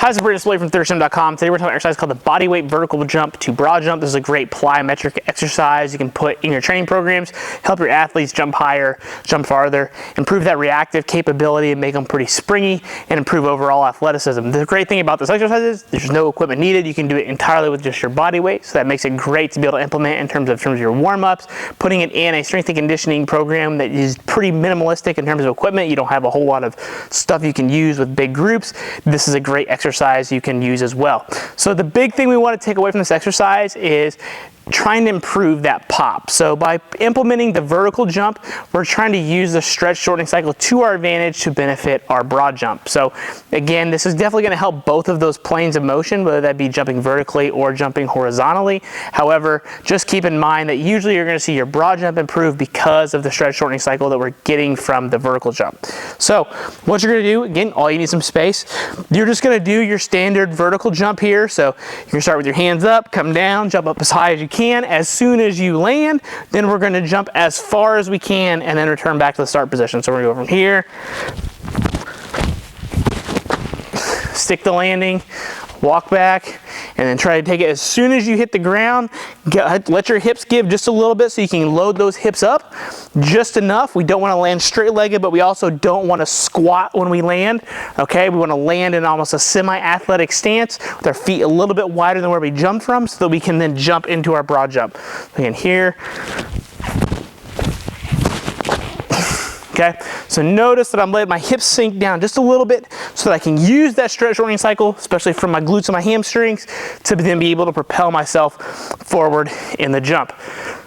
Hi, this is Brandon from ThirstGym.com. Today we're talking about an exercise called the Bodyweight vertical jump to broad jump. This is a great plyometric exercise you can put in your training programs, help your athletes jump higher, jump farther, improve that reactive capability and make them pretty springy, and improve overall athleticism. The great thing about this exercise is there's no equipment needed. You can do it entirely with just your body weight, so that makes it great to be able to implement in terms of your warm-ups, putting it in a strength and conditioning program that is pretty minimalistic in terms of equipment. You don't have a whole lot of stuff you can use with big groups. This is a great exercise you can use as well. So the big thing we want to take away from this exercise is trying to improve that pop. So by implementing the vertical jump, we're trying to use the stretch shortening cycle to our advantage to benefit our broad jump. So again, this is definitely going to help both of those planes of motion, whether that be jumping vertically or jumping horizontally. However, just keep in mind that usually you're going to see your broad jump improve because of the stretch shortening cycle that we're getting from the vertical jump. So what you're going to do, again, all you need some space. You're just going to do your standard vertical jump here. So you're going to start with your hands up, come down, jump up as high as you can. As soon as you land, then we're going to jump as far as we can and then return back to the start position. So we're going to go from here, stick the landing, walk back, and then try to take it as soon as you hit the ground. Let your hips give just a little bit so you can load those hips up just enough. We don't want to land straight-legged, but we also don't want to squat when we land. Okay, we want to land in almost a semi-athletic stance with our feet a little bit wider than where we jumped from, so that we can then jump into our broad jump. Again, here. Okay, so notice that I'm letting my hips sink down just a little bit so that I can use that stretch shortening cycle, especially from my glutes and my hamstrings, to then be able to propel myself forward in the jump.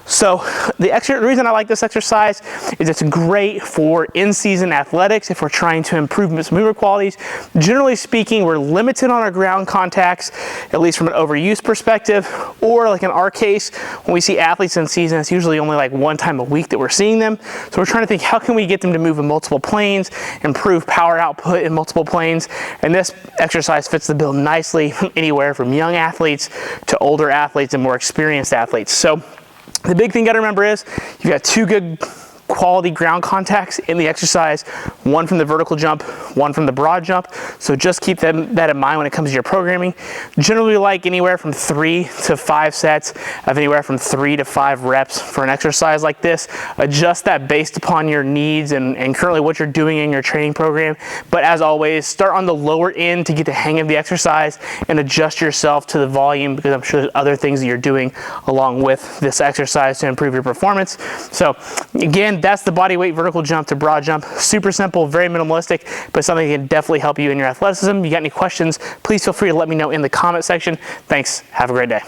So the reason I like this exercise is it's great for in-season athletics if we're trying to improve movement qualities. Generally speaking, we're limited on our ground contacts, at least from an overuse perspective, or like in our case, when we see athletes in season, it's usually only like one time a week that we're seeing them. So we're trying to think, how can we get them to move in multiple planes, improve power output in multiple planes, and this exercise fits the bill nicely anywhere from young athletes to older athletes and more experienced athletes. So the big thing you got to remember is you've got two good quality ground contacts in the exercise, one from the vertical jump, one from the broad jump. So just keep that in mind when it comes to your programming. Generally like anywhere from 3 to 5 sets of anywhere from 3 to 5 reps for an exercise like this. Adjust that based upon your needs and currently what you're doing in your training program. But as always, start on the lower end to get the hang of the exercise and adjust yourself to the volume, because I'm sure there's other things that you're doing along with this exercise to improve your performance. So again, that's the body weight vertical jump to broad jump. Super simple, very minimalistic, but something that can definitely help you in your athleticism. If you got any questions, please feel free to let me know in the comment section. Thanks. Have a great day.